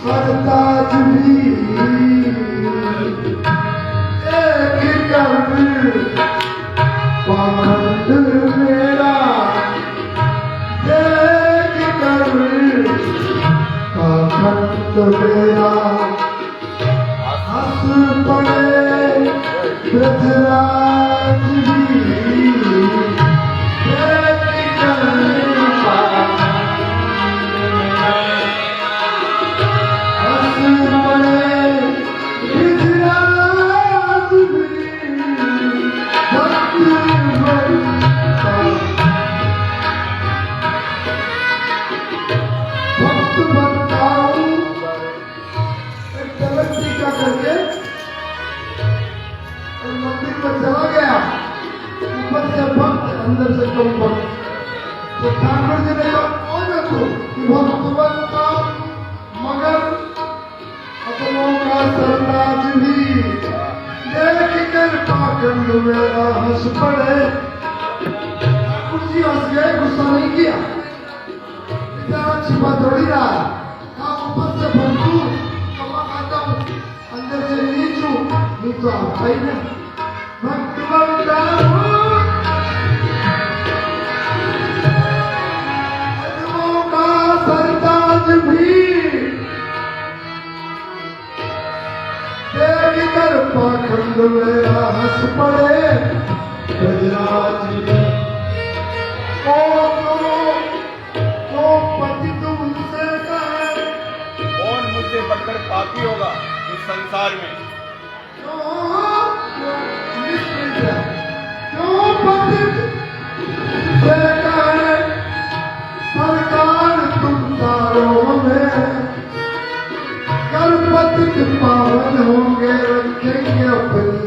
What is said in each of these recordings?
सरताज भी एक कर पाखंड मेरा एक कर पाखंड मेरा हंस पड़े ब्रजराज भी एक कर अंदर से कम भक्त तो ठाकुर जी ने कहा कौन है तू कि भक्त बनता मगर अपनों का सरताज भी देख कर पाखंड मेरा हंस पड़े। ठाकुर जी हंस गए, गुस्सा नहीं किया, बेचारा छिपा थोड़ी रहा, कहा ऊपर से भक्तू कमा खाता हूँ, अंदर से नीचू नहीं तो आप भाई ने भक्त बनता हूँ सरताज भी देख कर पाखंड मेरा हंस पड़े ब्रजराज भी। तो पति तुमसे कहे कौन मुझसे बढ़कर पापी होगा इस संसार में। क्यों पति तुमसे कहे सरकार तुम तारों में कर्पतित पावन होंगे रखेंगे अपनी,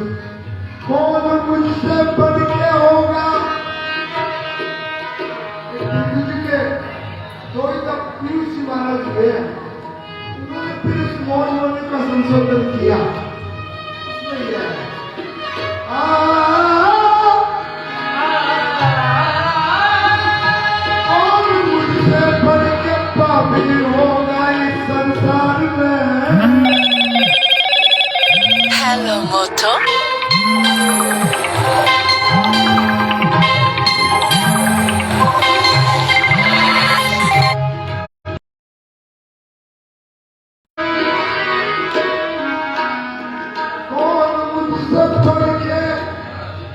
कौन मुझसे बढ़ के होगा। के दो ही तक पीयूष जी महाराज हुए, उन्होंने फिर इस मौन का संशोधन किया। उसमें यह है Hello Moto. कौन मुझसे बढ़ के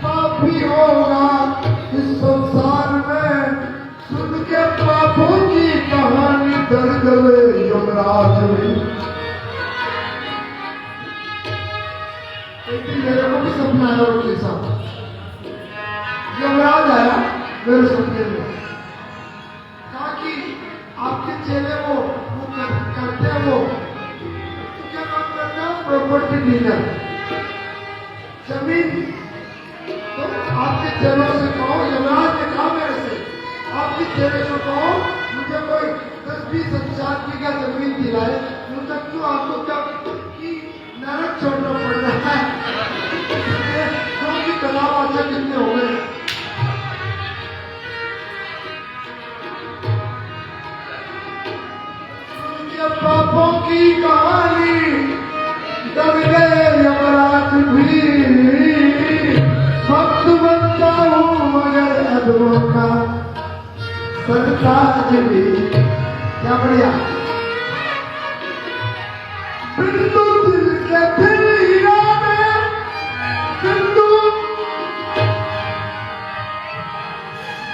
पापी होगा इस संसार में। सुन के पापों की कहानी डर गए यमराज में। मेरे को भी सपना आया उनके साथ, यमराज आया मेरे सपने में, कहा कि आपके चेले वो करते हैं वो क्या काम करते हैं, प्रॉपर्टी डीलर, जमीन। तो आपके चेलों से कहो, यमराज ने कहा मेरे से, आपके चेले को कहो मुझे कोई 10-20 बीघा जमीन दिलाए। मुझे क्यों आपको क्या नरक छोड़ना पड़ रहा है, क्योंकि तनाव आजा कितने हो गए। उनके पापों की कहानी डर गए यमराज भी। भक्त बनता हूँ मगर अधमों का सरताज भी। क्या बढ़िया बिंदु दिल के फिर हीरा में बिंदु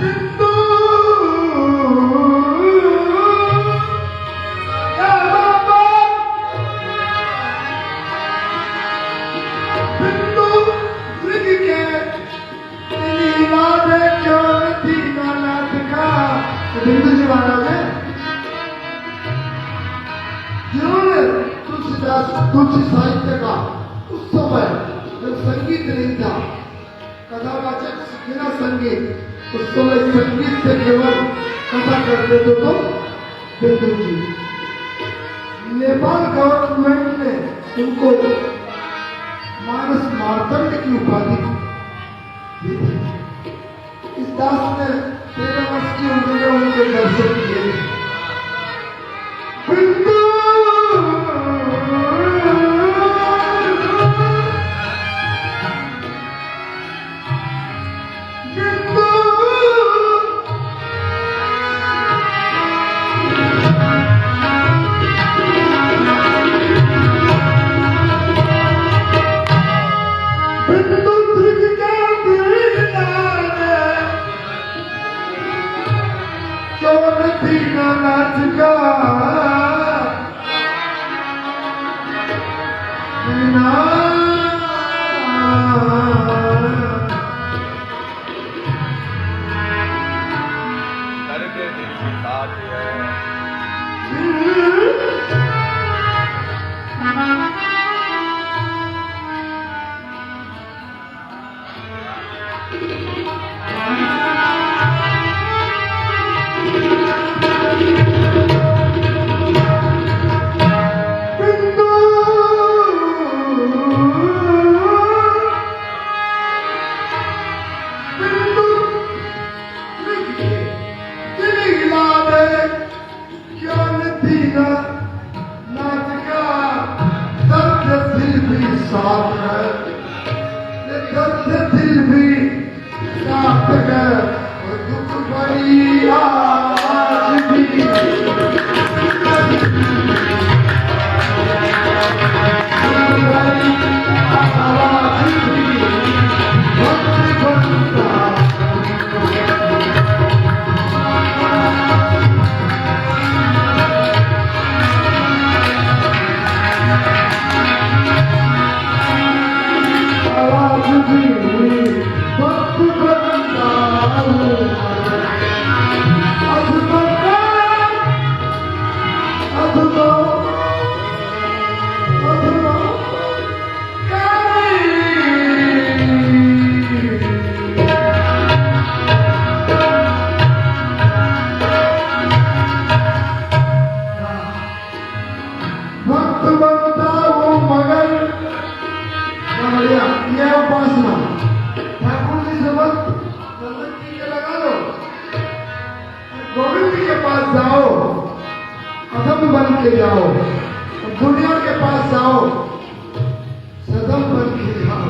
बिंदु या बाबा बिंदु दिल के हीरा में क्यों दीना ना दिखा। बिंदु जी महाराज है जिन्होंने तुलसी साहित्य का उस समय जब संगीत नहीं था, कथावाचक बिना संगीत, उस समय संगीत से केवल कथा करते थे तो बिंदु जी। नेपाल गवर्नमेंट ने उनको मानस मार्तंड की उपाधि दी थी। इस दास ने 13 वर्ष की उम्र में उनके दर्शन किए। बिंदु दर्द दिल की साथ है गोविंद के पास जाओ, अधम बन के जाओ, दुनिया के पास जाओ, सदम बन के जाओ।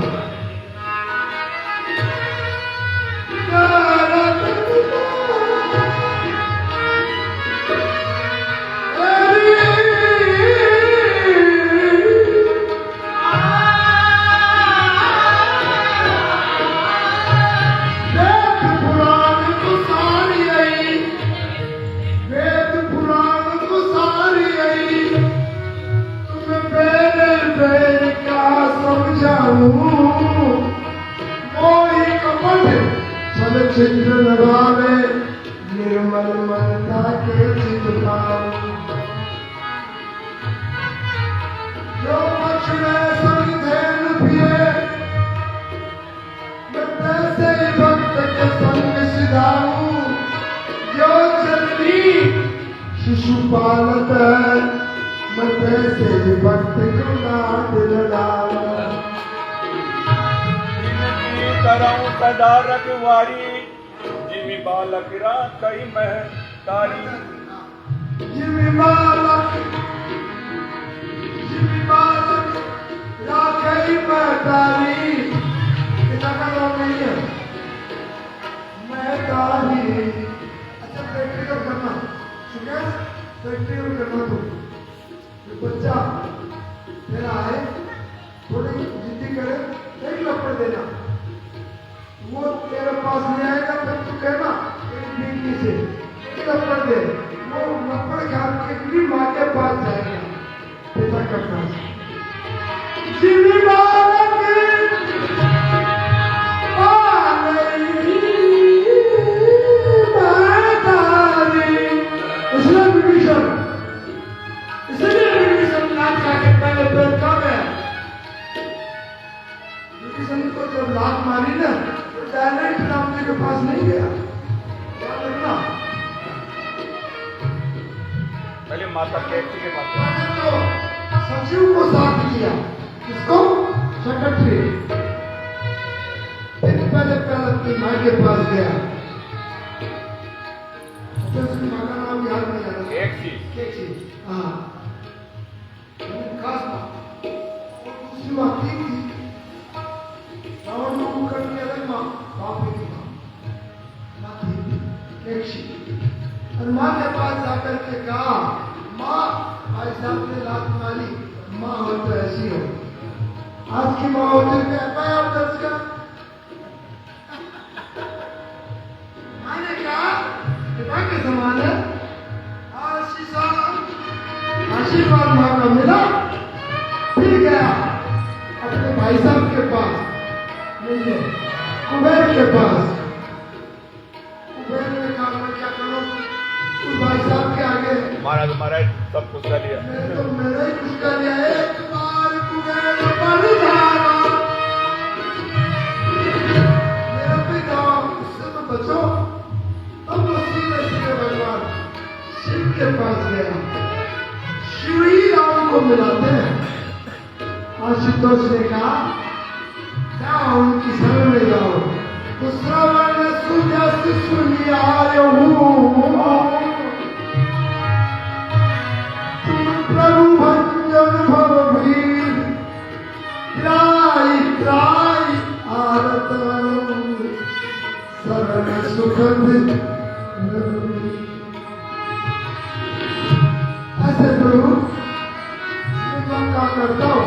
चित्र लगावे निर्मल मनता के चित्र जो पक्षणे संधेन पिए मैं तैसे ही भक्त के संग सिधाऊं जो चलती शिशुपालत मैं तैसे ही भक्त को नाथ लड़ाऊं कराऊं सदा रखवारी जिमी बालक रा कई मह तारी जिमी बालक रा कई मह तारी इतना का नाम नहीं है मैं तारी। अच्छा प्रैक्टिकल करना ठीक है, प्रैक्टिकल करना तो बच्चा मेरा है थोड़ी जिद्दी करे एक लपड़ देना वो तेरे पास नहीं आएगा फिर तू कहना तेरी बीवी से लपड़ दे, वो लपड़ खान के भी माँ के पास जाएगा। ऐसा करना इसलिए विभीषण नाथ के पहले पेड़ कब है? विभीषण को जब लात मारी ना डायरेक्ट राम जी के पास नहीं गया, याद रखना। पहले माता कैथी के पास तो सचिव को साथ लिया, किसको? सेक्रेटरी। फिर पहले अपनी माँ के पास गया, तो उसकी माँ का नाम याद नहीं आ रहा। एक चीज हाँ खास बात, और दूसरी बात थी रावण को करने अलग माँ बाप की माँ थी एक चीज। और माँ के पास जाकर के कहा माँ भाई साहब ने लात मारी, माँ हो तो ऐसी हो। आज की माँ होती है एफआईआर दर्ज कर। माँ ने कहा पिता के समान है, आशीर्वाद माँ का मिला, फिर गया तो मेरा ही कुछ कर लिया है। एक बार कुबेर बलिदाना मेरा पिता, उससे तो बचो। अब वो सीधे सीधे भगवान शिव के पास गया। श्री राम को मिलाते हैं। आशुतोष ने कहा जाओ उनकी शरण में जाओ। तो श्रवण सुजस सुनियायो प्रभु भंजन भवभीर त्राई त्राई आरत शरण सुखद। ऐसे प्रभु मैं क्या करता हूँ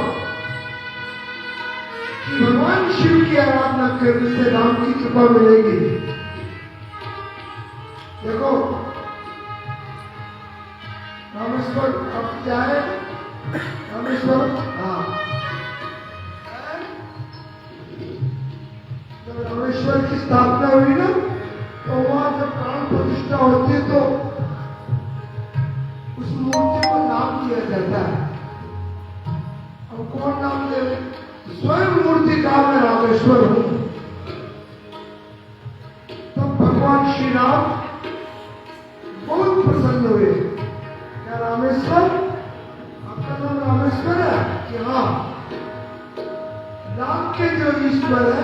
कि भगवान शिव की आराधना करने से राम की कृपा मिलेगी। देखो रामेश्वर अब क्या है? रामेश्वर, हाँ, जब रामेश्वर की स्थापना हुई ना तो वहां जब प्राण प्रतिष्ठा होती है तो उस मूर्ति को नाम दिया जाता है। अब कौन नाम दे? स्वयं मूर्ति का मैं रामेश्वर हूं। तब भगवान श्री राम बहुत प्रसन्न हुए। क्या रामेश्वर, आपका नाम रामेश्वर है? कि हाँ, राम के जो ईश्वर है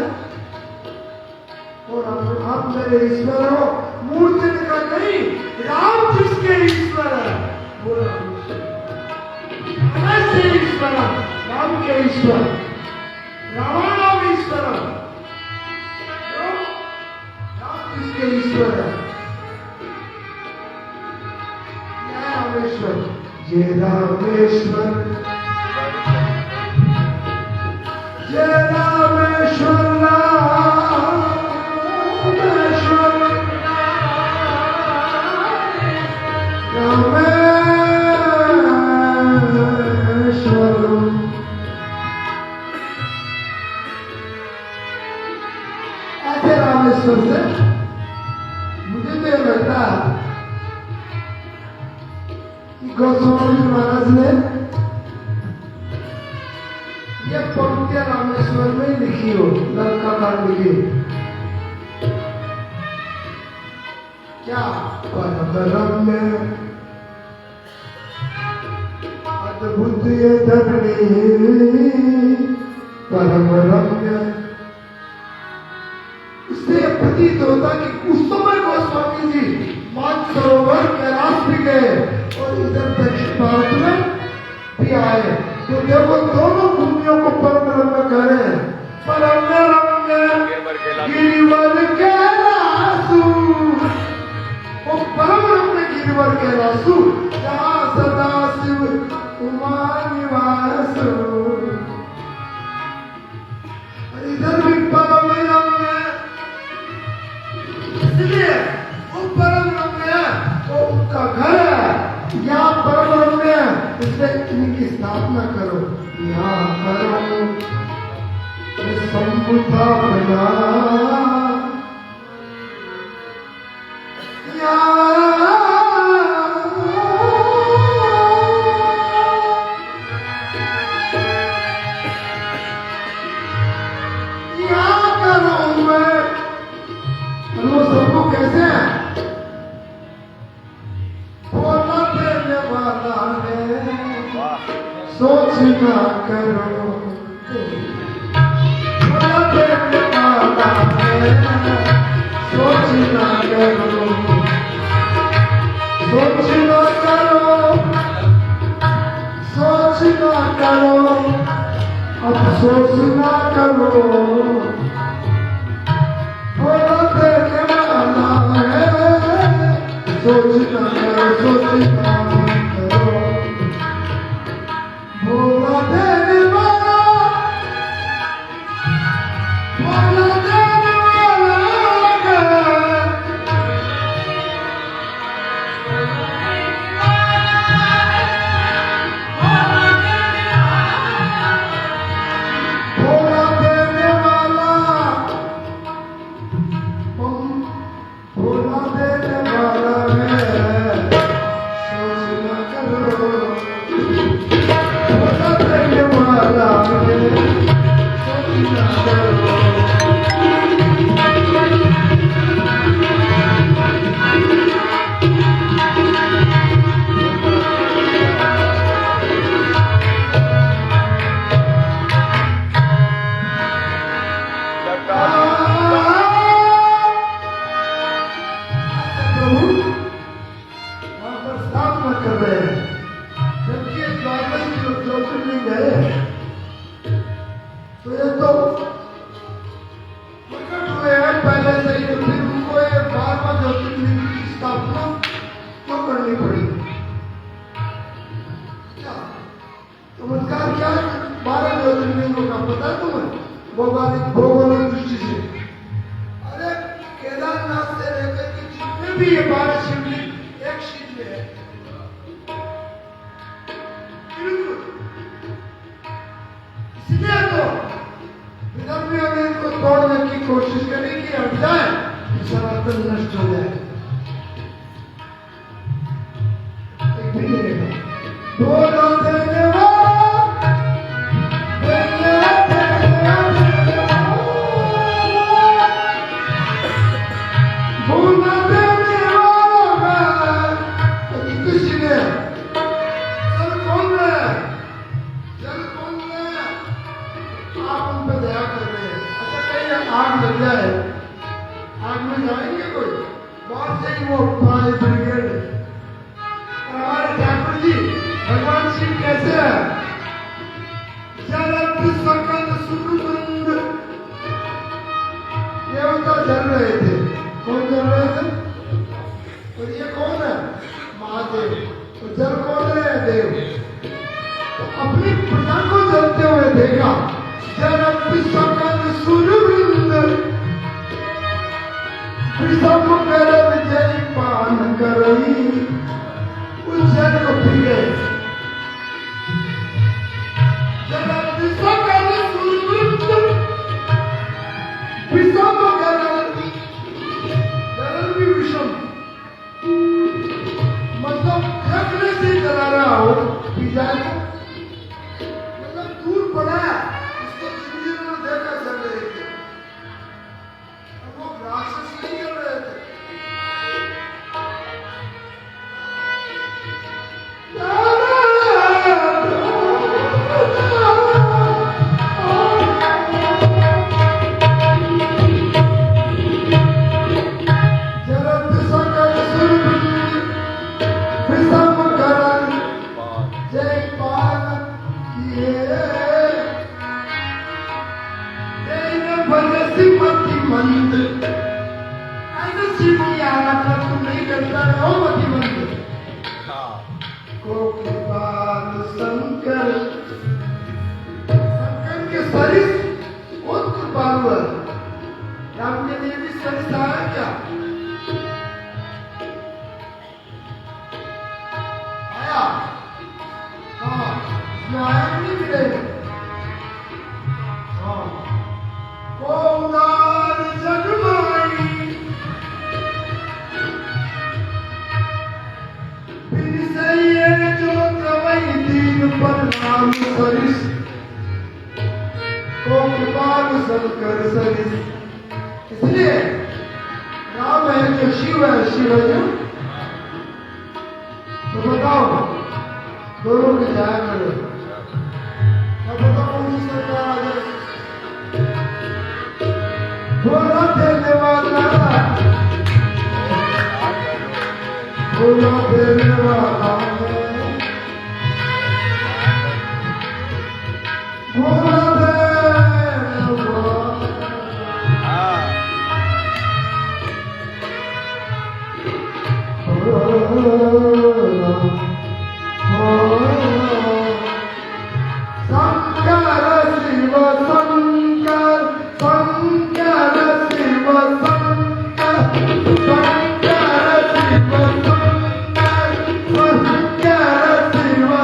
और आप मेरे ईश्वर हो। मूर्ति ने कहा नहीं, राम जिसके ईश्वर है वो रामेश्वर, ऐसे ईश्वर राम के ईश्वर, रामानाम ईश्वर, राम जिसके ईश्वर है रामेश्वर। जय रामेश्वर, जय रामेश्वर, रामेश्वर रामेश्वर। ऐसे रामेश्वर से मुझे तो लगता है गोस्वामी महाराज ने ये पंक्तियां रामेश्वर में लिखी हो, लंका कांड लिखी। क्या परम रम्य अद्भुत ये धरणी, परम रम्य। इससे प्रतीत होता कि उस समय गोस्वामी जी मानसरोवर कैलाश भी गए और इधर दक्षिण भारत में भी आए। तो देखो दोनों भूमियों को परम रम्य कह रहे हैं। परम रम्य गिरिवर कैलासु, वो परम रम्य गिरिवर कैलासु, जहाँ सदा शिव उमा निवास। इधर भी परम रम्य, इसलिए वो परम रम्य वो उनका घर है। यहाँ परम रम्य इसलिए इनकी स्थापना करो। यहाँ करो संबुद्धा बना, यहाँ करो मैं। वो सबको कैसे है? बोला देने वाला है सोच ना करो, बोला देने वाला है सोच ना करो, सोच ना करो, सोच ना करो, अफसोस ना करो। बोला देने वाला है सोच ना करो, सोच ना करो। बोला देने वाला, बोला देने वाला है। बोला देने वाला, बोला देने वाला है सोच उसका क्या 12 ज्योतिर्लिंगों का पता है तुम्हें? भौगोलिक दृष्टि से। अरे केदारनाथ से लेकर के जितने भी ये 12 शिवलिंग एक शीट में है। बिल्कुल। इसलिए तो विदर्भियों ने इनको तोड़ने की कोशिश करी कि हट जाए, सनातन नष्ट हो जाए। एक भी नहीं रहेगा। बोलो देने वाला, देने वाला, बोलो देने वाला। किसी ने चल कौन है? चल कौन है? आप उन पे दया कर रहे हैं। अच्छा कहीं आग लग जाए, आग में जाएंगे कोई? बहुत सही वो फायर ब्रिगेड। हमारे ठाकुर जी भगवान शिव कैसे है? देवता जल रहे थे। कौन जल रहे थे? और ये कौन है? महादेव। तो जल कौन है? देव। तो अपनी प्रजा को जलते हुए देखा। जल सकल सूर्यवृंद विषम कर विजय पान करई, उस जल को पी गए। जल सकल सूर्यवृंद विषम कर, जल भी विषम मतलब खतरे से जला रहा हो, पी जाए मतलब दूर पड़ा है। उसको जिंदगी में देखा चल रहे थे। वो राक्षस नहीं कर रहे थे। जरत सकल सुरभि विषम करन, जय पान किए। जय भजसी मति मंद। ऐसे शिव की आराधना तुम नहीं करता हो मति मंद। को कृपाल शंकर, शंकर के सरिस बहुत कृपालु है। राम के लिए भी सरिस आया क्या? आया? हाँ, इसमें आया कि नहीं मिलेगा? हाँ। को उदार जगमाई, बिन सैये जो कवई दीन पर नाम सरिस, को कृपाल शंकर सरिस। इसलिए राम है जो शिव है, शिव है जो। तो बताओ दोनों की जाया करो। अब बताओ कौन सी सरकार आ जाए? बोला देने वाला, बोला देने वाला, बोला देने शंकर शिव शंकर, शंकर शिव शंकर, शंकर शिव शंकर, शंकर शिव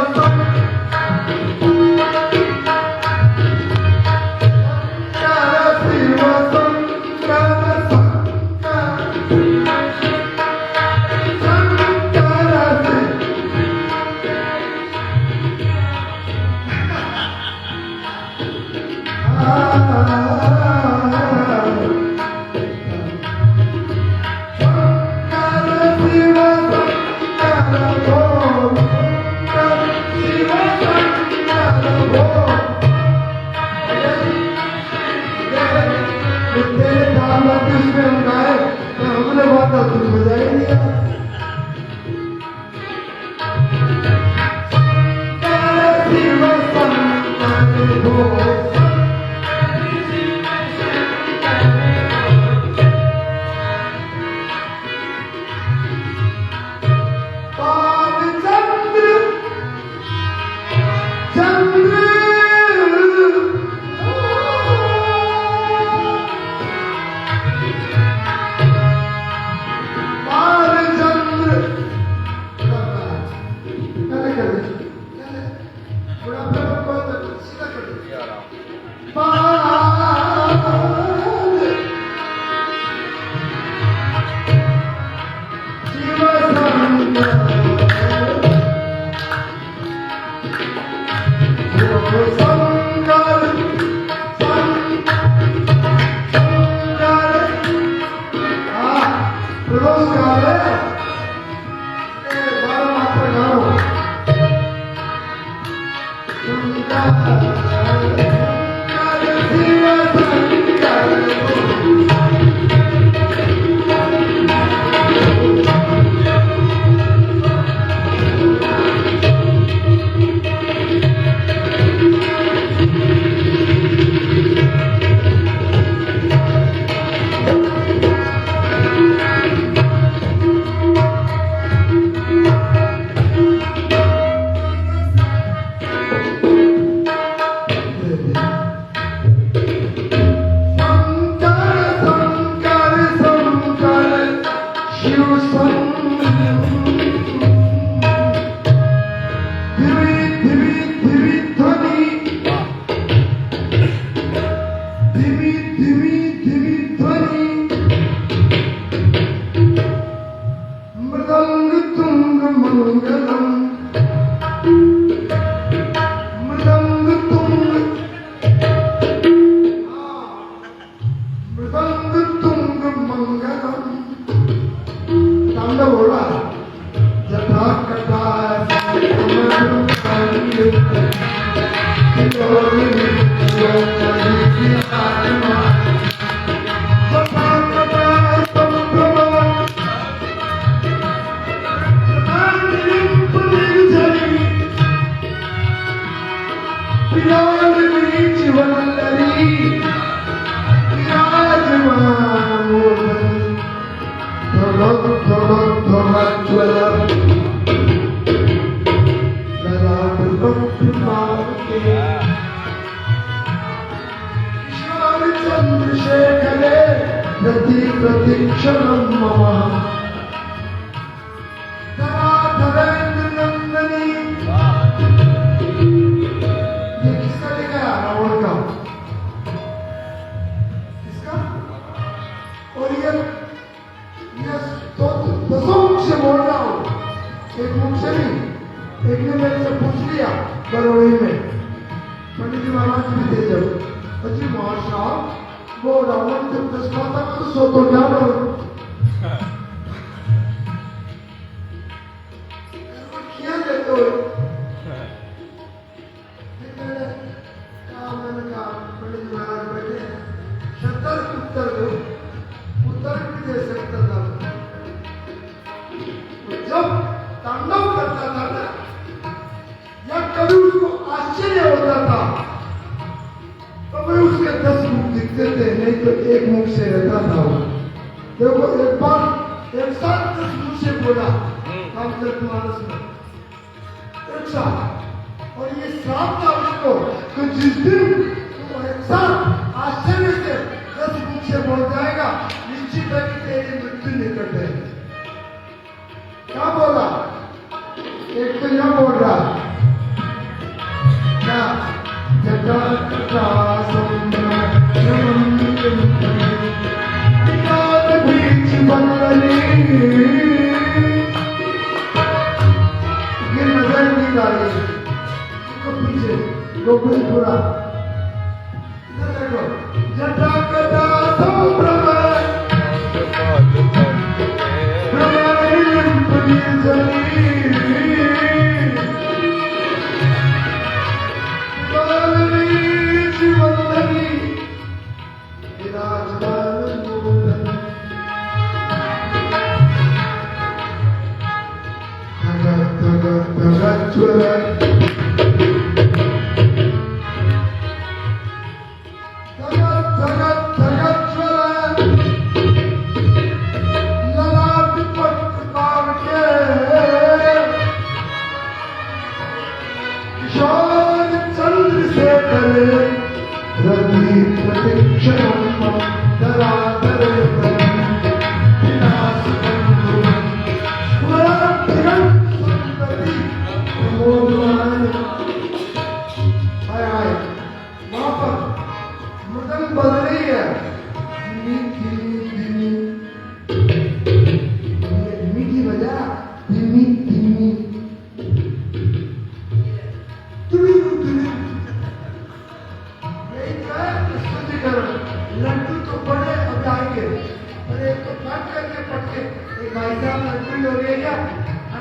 हमने बात तुम बजाई दिया। शिव शंकर बुढ़ापे में कोई तकलीफ सीधा कर दे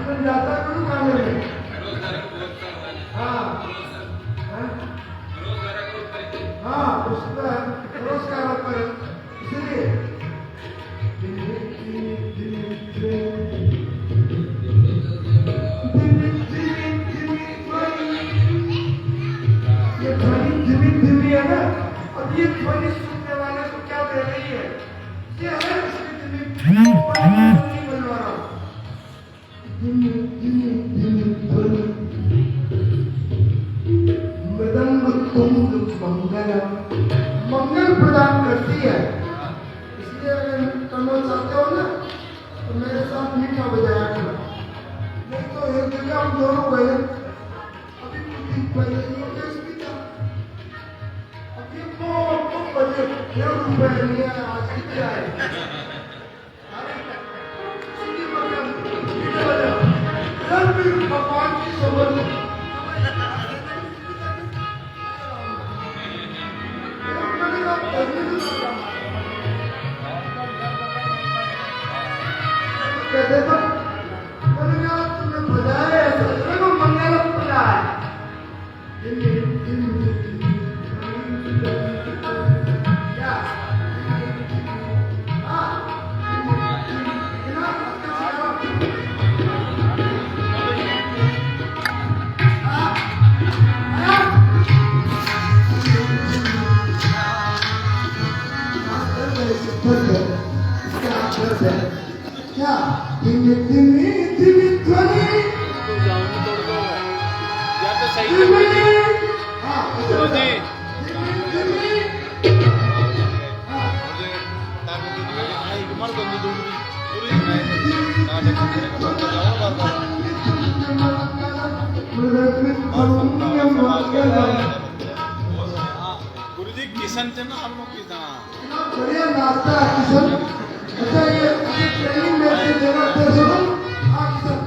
मैं जाता करूँ खाने में। हाँ हाँ उसका पुरस्कार पर इसलिए ये ध्वनि धीमी धीमी है ना, अब ये ध्वनि सुनने वाले को क्या दे रही है? ये है इसकी धीमी नहीं बनवा रहा। धीमी धीमी धीमी ध्वनि मृदंग तुंग मंगलम, मंगल प्रदान करती है। इसलिए अगर करना चाहते हो ना तो मेरे साथ मीठा बजाया करो, नहीं तो एक जगह हम दोनों गए अभी कुछ दिन पहले बजे क्या रुपए लिया आज क्या है? भगवान की समझ कहते तो मैंने कहा तुमने बजाया ऐसा देखो मंगलम बजाया क्या धीमी धीमी धीमी ध्वनि या तो सही धीमी से हाँ गुरुजी धीमी गुरुजी किशन थे ना हम लोग किसान बढ़िया नाश्ता है किशन। अच्छा ये ट्रेनिंग लेके देना थे सुनो। हाँ किशन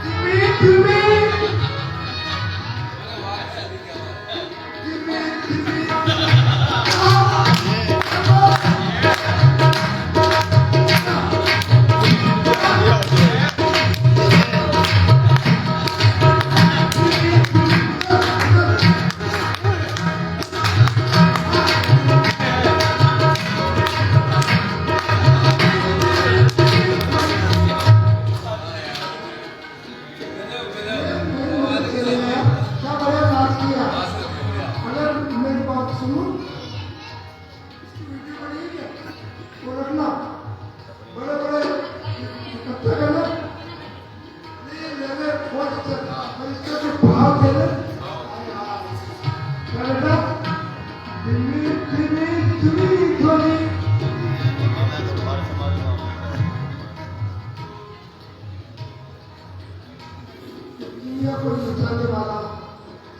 धीमी धीमी धीमी धीमी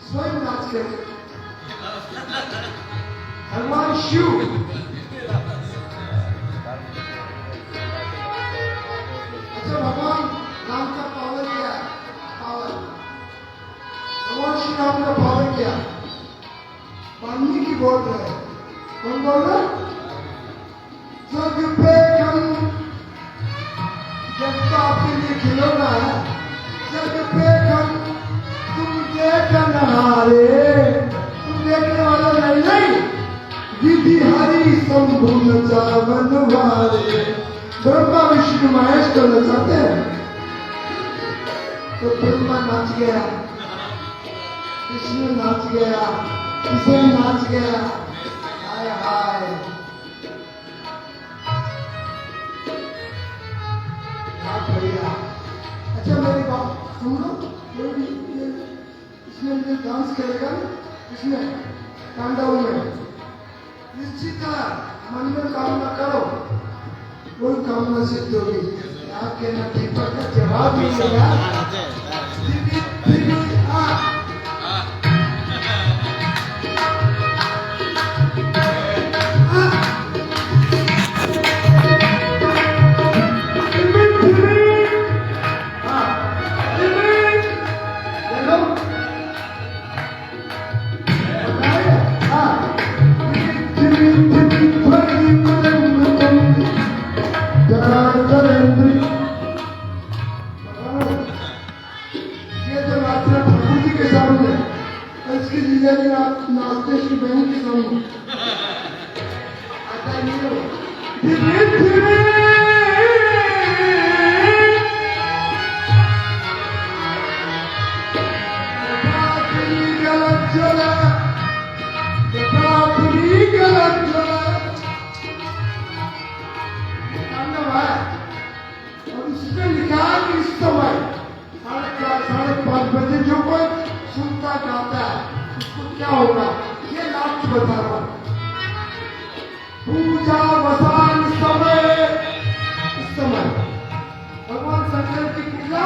स्वयं नाच के भगवान शिव अच्छा भगवान राम का पावर क्या है? पावर भगवान श्री राम का पावर क्या? वाल्मीकि बोल रहे हैं। कौन बोल रहे? जग पे हम जग तो आपके लिए खिलौना है। जग पे हम तुम देखनहारे, तुम देखने वाला नहीं विधि हरि शंभु नचावन वाले। ब्रह्मा विष्णु महेश को नचाते हैं तो ब्रह्मा नाच गया, विष्णु नाच गया, किशन नाच गया। हाय हाय क्या बढ़िया। अच्छा मेरी बात सुन लो, इसमें जो डांस करेगा इसमें तांडव में निश्चित मन में कामना करो, कोई कामना सिद्ध होगी। आपके न दीपक का जवाब मिलेगा। जिलेबी नाश्ते की बहन की समूह आता नहीं हो धीरे धीरे बजे जो कोई सुनता गाता है उसको क्या होगा ये नाट्य बता रहा हूं पूजा वसान समय इस समय भगवान शंकर की पूजा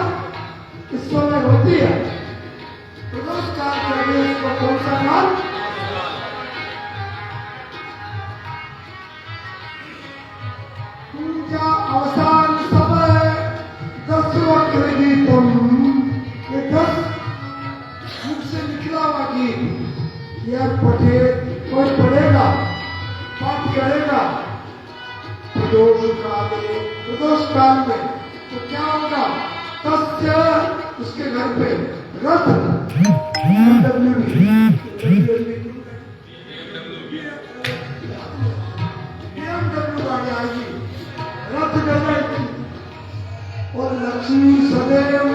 इस समय होती है प्रदोष काल करके इसको कौन सा नाम पूजा अवसान समय 10 वक्र गीतम ये 10 मुख से निकला हुआ गीत यह पढ़े कोई पढ़ेगा पाठ करेगा प्रदोष काल में तो क्या होगा तस्य उसके घर पे रथ BMW गाड़ी आएगी रथ डलेगी और लक्ष्मी सदैव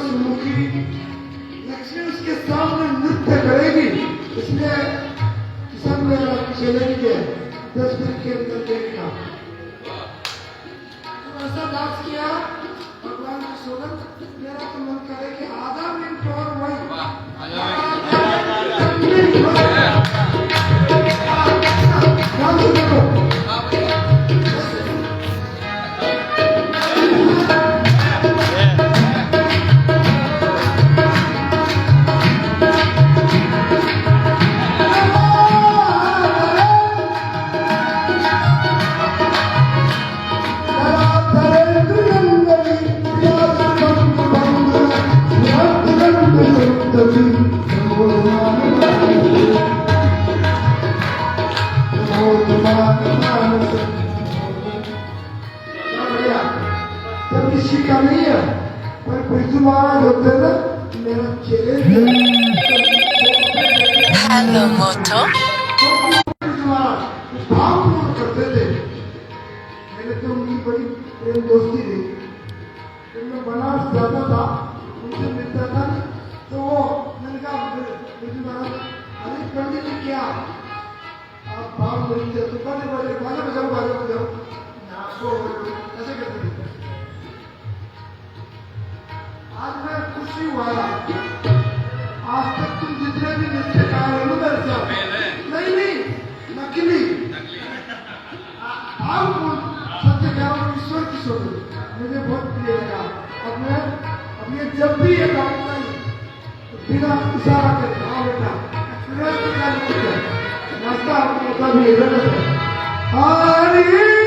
सुमुखी लक्ष्मी उसके सामने नृत्य करेगी इसलिए किसान मेरा चलेंगे 10 दिन के अंदर देखना तो ऐसा डांस किया भगवान की सोगंद मेरा तो मन करे कि आधा मिनट और वही डांस देखो का नहीं है पर बिरजू महाराज होते ना मेरा चेले Hello, Moto. बिरजू महाराज भाव पूर्ण करते थे मैंने तो उनकी बड़ी प्रेम दोस्ती थी जब मैं बनारस जाता था उनसे मिलता था तो वो मैंने कहा बिरजू महाराज अरे पंडित जी क्या आप भाव मिलते तो बड़े बाजा बजाओ ऐसे करते थे आज मैं खुशी हुआ आज तक तुम जितने भी नृत्य गा रहे हो मेरे साथ नहीं नकली आप सत्य कह रहा हूँ ईश्वर की शोध मुझे बहुत प्रिय लगा अब ये जब भी ये गाऊंगा तो बिना इशारा करके हाँ बेटा नाश्ता आपको बता भी हरी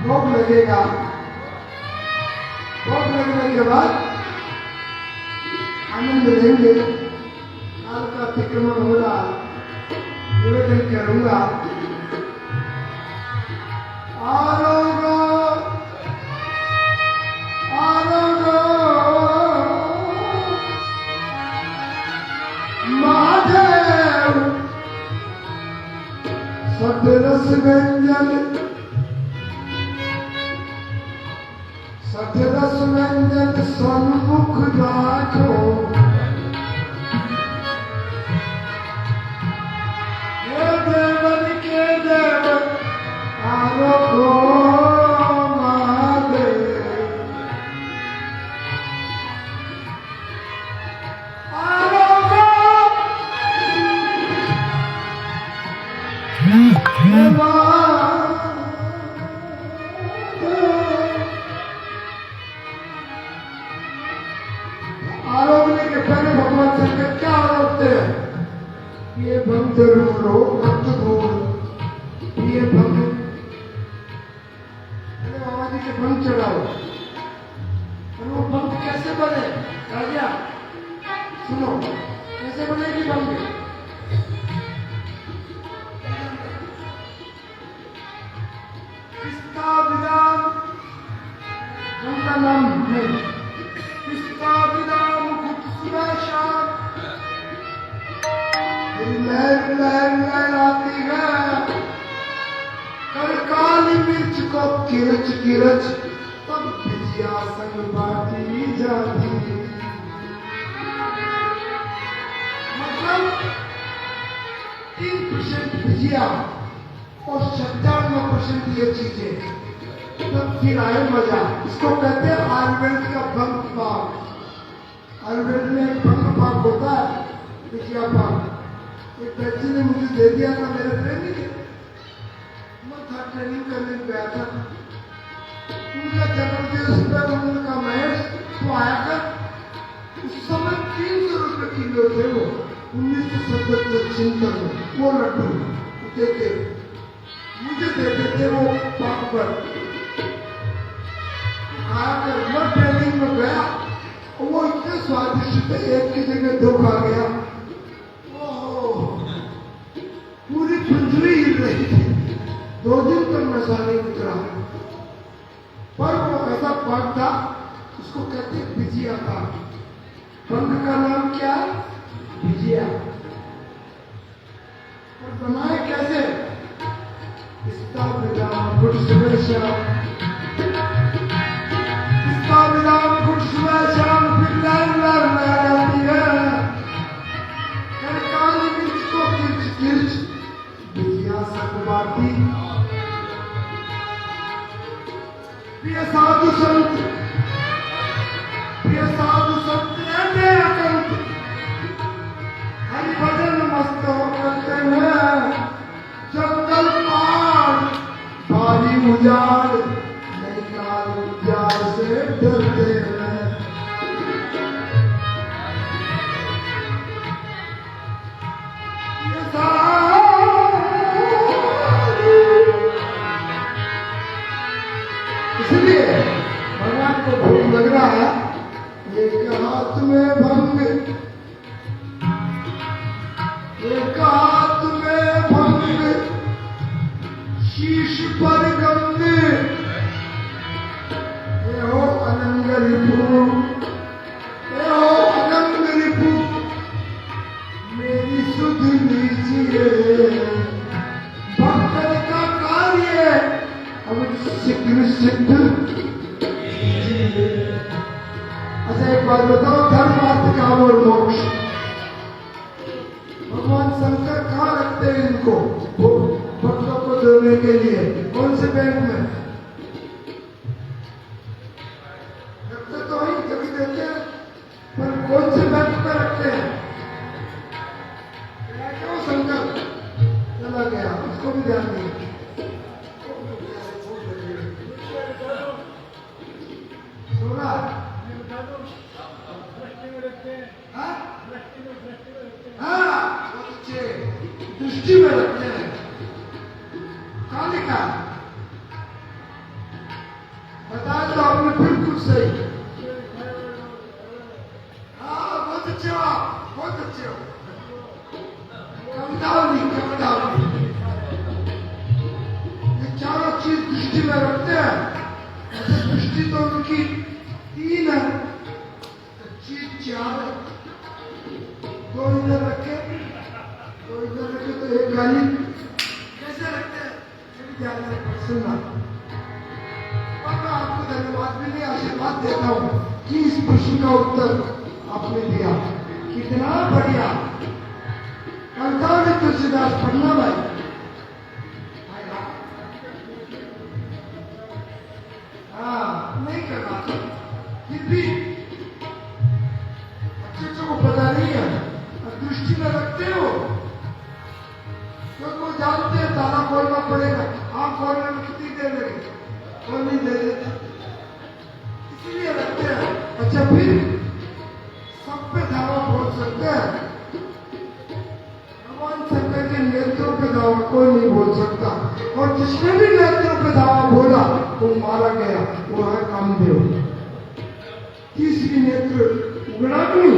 भोग लगेगा भोग लगने के बाद आनंद लेंगे काल का अतिक्रमण होगा निवेदन करूंगा आरोगो महादेव सतरस व्यंजन सतरस व्यंजन सन्मुख राखो हे देवन के देव आरोगो महादेव आरोगो आरोपने के पहले भगवान शंकर क्या आरोपते हैं ये भक्त रो भक्त घोर ये भक्त बाबा जी के भंग चढ़ाओ और वो भंग कैसे बने राजा सुनो कैसे बनेगी भंग इसका विराम उनका नाम नहीं, इसका विराम खूबसूरत शाम लहर लहर लहराती है, कर काली मिर्च को किरच किरच तब भुजिया संग बाटी जाती। मतलब 3% भुजिया और 97% ये चीजें, तब फिर आए मजा। इसको कहते हैं आयुर्वेद का भंग पाक। आयुर्वेद में एक भंग पाक होता है, भुजिया पाक। एक बच्चे ने मुझे दे दिया था, मेरे प्रेमी ने। मैं था ट्रेनिंग करने गया था, उनका जन्मदिवस पर उन्होंने कहा महेश तो आया कर। उस समय 300 रुपए किलो थे वो, 1977 में वो लड्डू देते मुझे देते थे वो पाक पर। खाया कर मैं ट्रेनिंग में गया, वो इतने स्वादिष्ट थे, एक की जगह 2 खा गया। पूरी फुंजरी हिल रही थी, 2 दिन तक नशा नहीं उतरा। पर वो ऐसा पाक था, उसको कहते भुजिया था। पंख का नाम क्या है? भुजिया। और बनाए कैसे? इसका विराम गुड सुबह शाम, इसका विराम गुड सुबह शाम, फिर लहर लहर लहराती है, कर काली मिर्च को किरच किरच भुजिया संग बाटी। प्रिय साधु संत रहते अकंत, हरि भजन मस्त हो करते हैं, जंगल पार भारी उजाड़, नहीं काल उजाड़ से डरते हैं। ये इसलिए भगवान को भूख लग रहा है, एक हाथ में भंग, एक हाथ में भंग, शीश पर गंग, ये हो अनंग रिपु, ये हो अनंग रिपु, मेरी सुध लीजिए। भक्त का कार्य अब शीघ्र सिद्ध। अच्छा एक बात बताओ, धर्म अर्थ काम और मोक्ष भगवान शंकर कहाँ रखते हैं इनको? वो भक्तों को देने के लिए कौन से बैंक में रखते? तो वही कभी देते हैं, पर कौन से बैंक में रखते हैं? क्यों शंकर चला गया, उसको भी ध्यान नहीं। सोना दृष्टि में रखते हैं। कालिका बता दो आपने बिल्कुल सही। हाँ बहुत अच्छे हो, बहुत अच्छे हो। कवितावली कवितावली ये चारों चीज दृष्टि में रखते हैं। दृष्टि तो उनकी 3 है, चीज 4 है। 2 इधर रखे, 2 इधर रखे तो एक गाली कैसे रखते हैं? सुनना। और मैं आपको धन्यवाद भी नहीं, आशीर्वाद देता हूँ कि इस प्रश्न का उत्तर आपने दिया, कितना बढ़िया। कवितावली तुलसीदास पढ़ना भाई। हाँ नहीं करना, फिर भी बच्चों को पता नहीं है, दृष्टि में रखते हो तो जानते हैं ताला खोलना पड़ेगा। आप खोलने में कितनी देर लगेगी? खोल नहीं दे देते, इसलिए रखते हैं। अच्छा फिर सब पे दावा बोल सकते हैं, भगवान शंकर के नेत्रों पे दावा कोई नहीं बोल सकता, और जिसने भी नेत्रों पे दावा बोला वो मारा गया, वो है कामदेव। तीसरी नेत्र उगड़ाग्नि,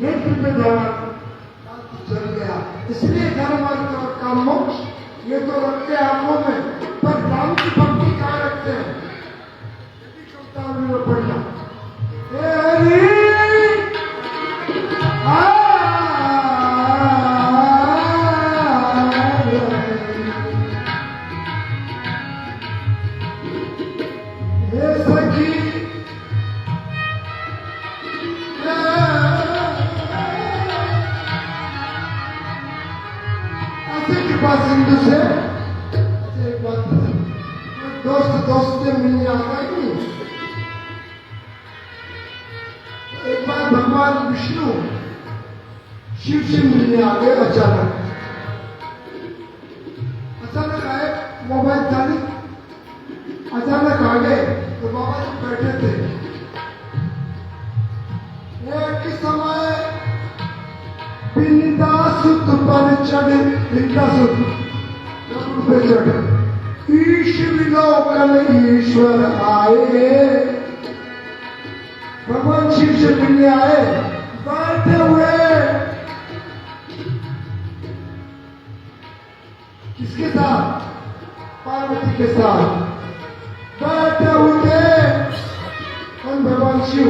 नेत्र पे दावा जल गया। इसलिए धर्म अर्थ और काम मोक्ष ये तो रखते आंखों में, पर राम हिंदू से एक बात बता, दोस्त से मिलने आता है कि नहीं? एक बार भगवान विष्णु शिव से मिलने आ गए अचानक आए, मोबाइल चाली अचानक आ गए तो बाबा जी बैठे थे। एक समय बिंदा सुत पर चढ़, बिंदा सुत पे चढ़, ईश विलोकन ईश्वर आए। भगवान शिव से मिलने आए, बैठे हुए किसके साथ? पार्वती के साथ बैठे हुए। कौन? भगवान शिव।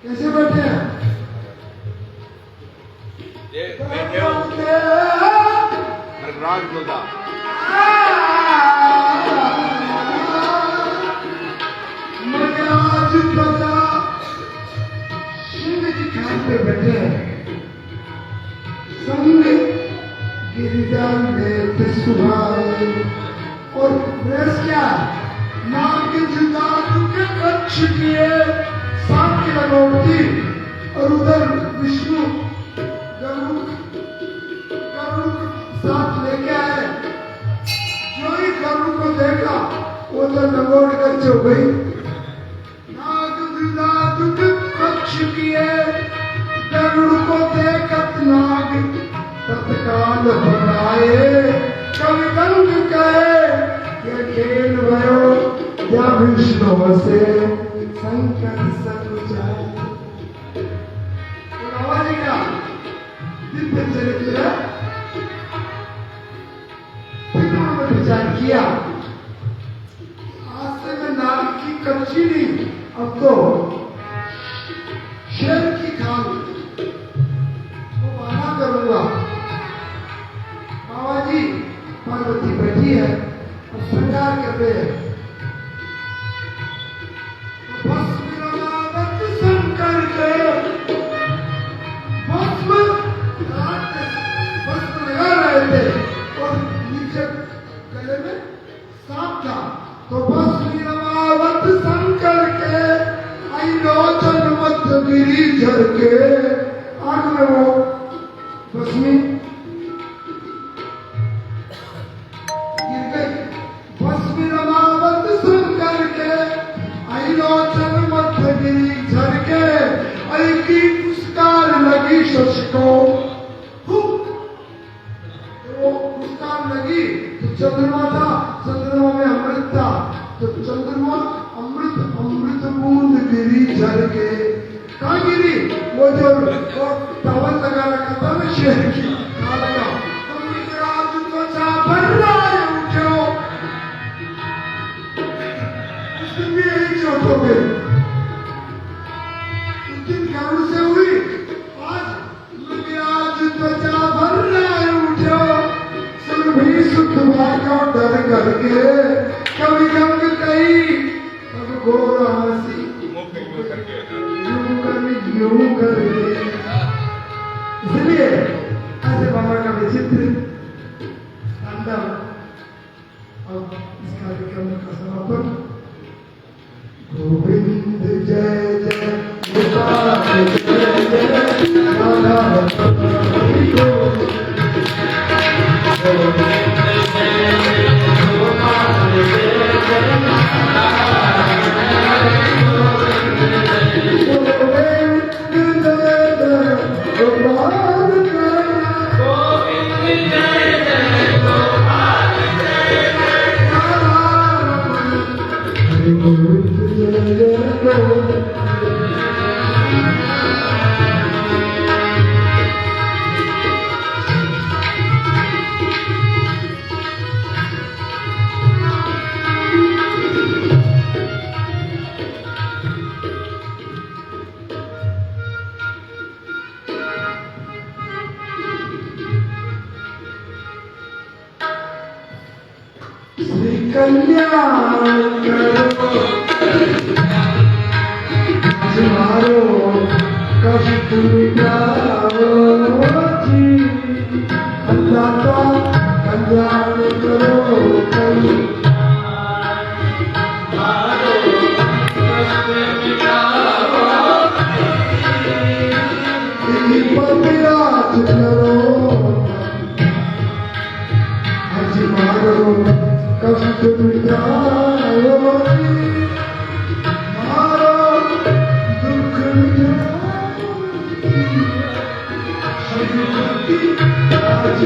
कैसे बैठे हैं? बैठे हो मृगराज मुद्दा मृगराज मुद्दा शिव जी खान पे बैठे हैं। संग गिरिजा में सुहाए और प्रेस क्या? नाग जुदा के कक्ष किए सांप की लगोटी और उधर विष्णु गरुड़ साथ लेके आए। जो ही गरुड़ को देखा वो तो लगोड़ कर चो गई। नाग जुदा के कक्ष किए गरुड़ को देखत नाग तत्काल बनाए। कवि गंग कहे ये खेल भयो या विष्णु से संकट सब जाए। बाबा जी का दिव्य चरित्र फिर विचार किया, आज से मैं नाग की कच्ची नहीं, अब तो शेर की खाल वो बना करूंगा। बाबा जी पार्वती बैठी है और श्रृंगार कर रहे हैं। तो भस्म शंकर के भस्म लगा रहे थे और नीचे गले में सांप था। तो भस्म शंकर के आइलोचन मध्य गिरी झर के आग में वो भस्मी को वो पुरस्कार लगी तो चंद्रमा था, चंद्रमा में अमृत था। तो चंद्रमा अमृत बूंद गिरी झर के कहा गिरी? वो जो टावल लगा रखा था ना शेर की, कहा लगा? तो त्वचा भर रहा है उठो, उसमें भी यही चोट हो गई। उस दिन गरुड़ से हुई, त्वचा भर रहा है उठो, सुन भी सुख भाग्यो डर करके। कभी गंग कही तब गोर हंसी यूं करके। इसलिए ऐसे बाबा का विचित्र तांडव। अब इस कार्यक्रम का समापन गोविंद जय जय गोपाल जय जय राधा कल्याण करो तुम्हारो कष्ट मिटाओ जी। अल्लाह का कल्याण करो करो पर विराज करो आज मारो कष्ट मिटाओ मारो दुख मिटाओ आज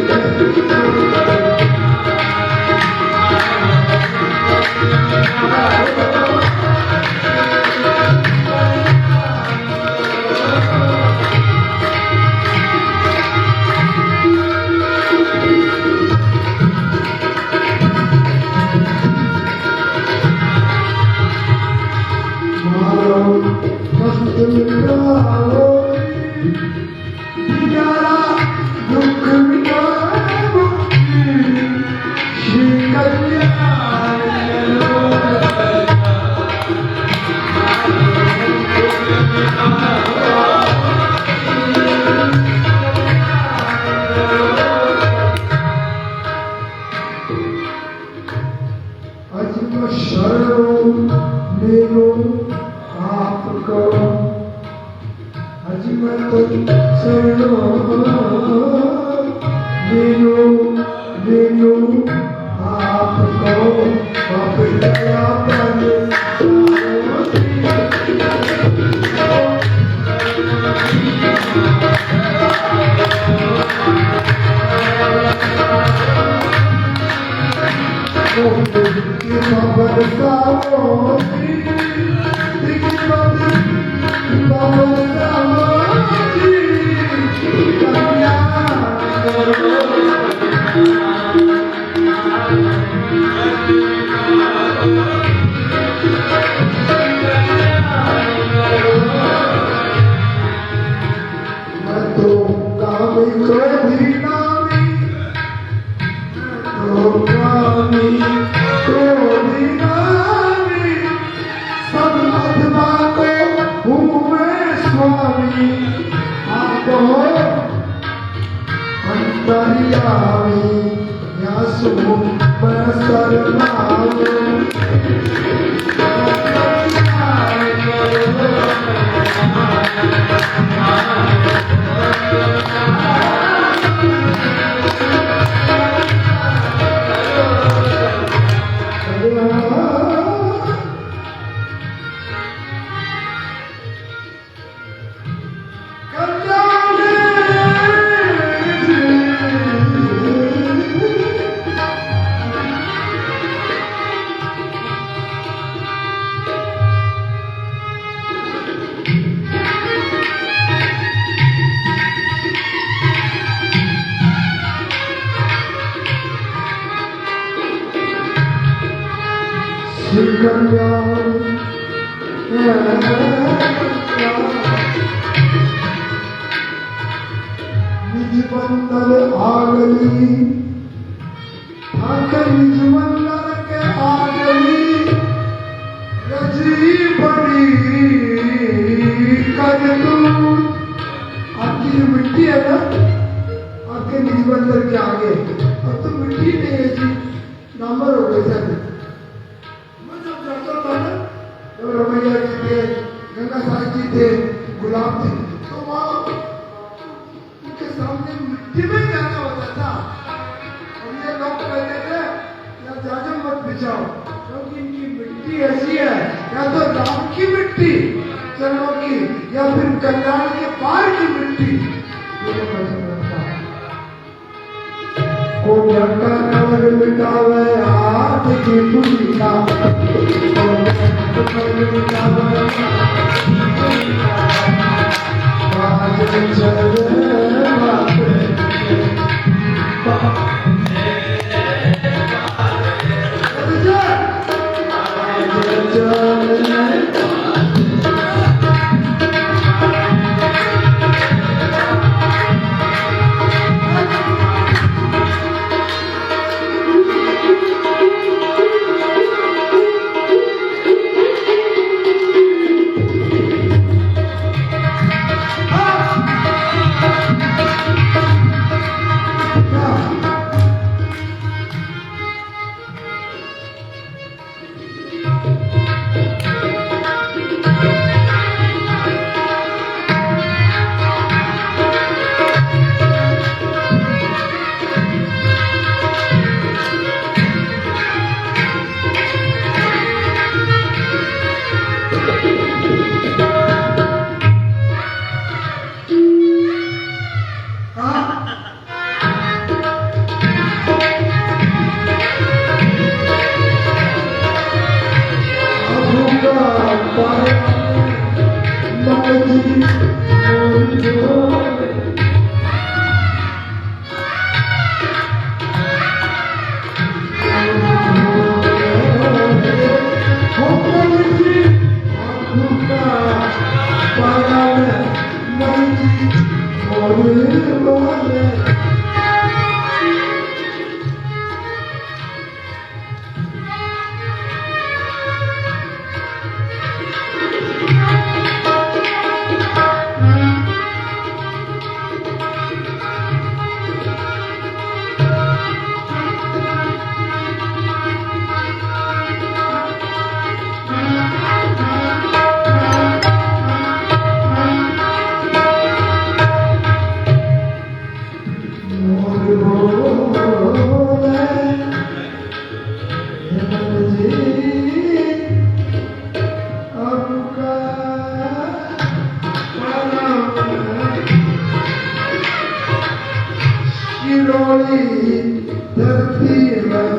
धरती में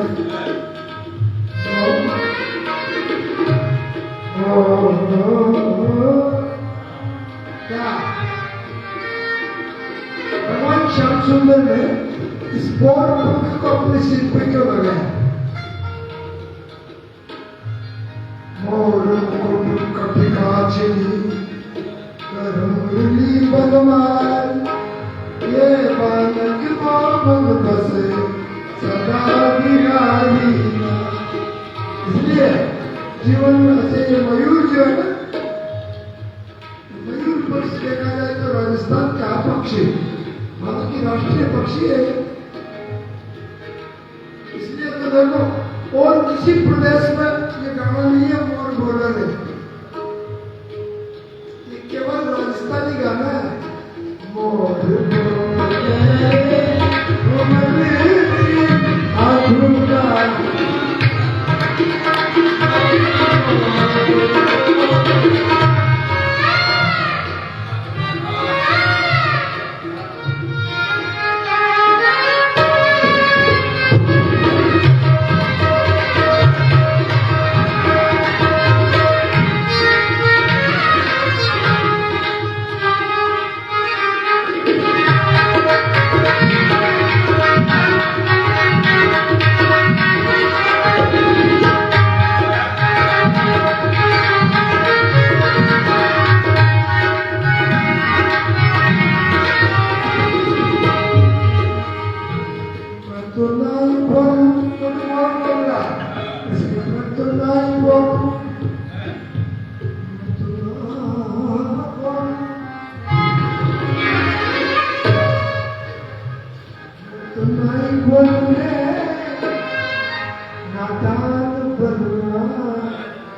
क्या भगवान श्याम सुंदर ने इस बोर्ड बुक को अपने सिर पे क्यों लगाया? मोर मुकुट कटिकाचिनी करुणी बनवाल ये बालक मोहन बसे सदा बिहारी। इसलिए जीवन में से ये मयूर जो है ना, मयूर पक्षी देखा जाए तो राजस्थान का पक्षी भारत की राष्ट्रीय पक्षी है। इसलिए तो देखो और किसी प्रदेश में ये गाना नहीं है मोर बोला है, ये केवल राजस्थानी गाना है। मोर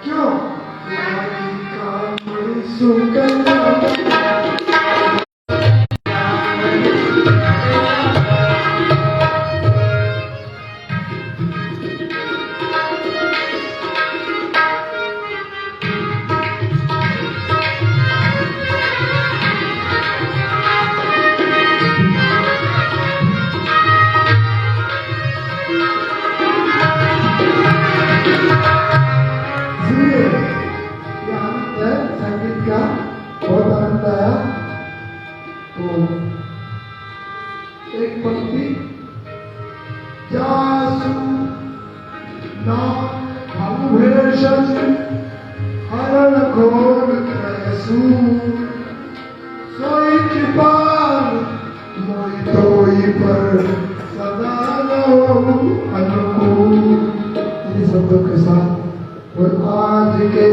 क्यों संगीत का बहुत आनंद आया। तो एक पंक्ति जासु ना भेषज हरण घोर त्रयसु सोई कृपाल मोई तोई पर सदा रहो अनुकूल। इन शब्दों के साथ और आज के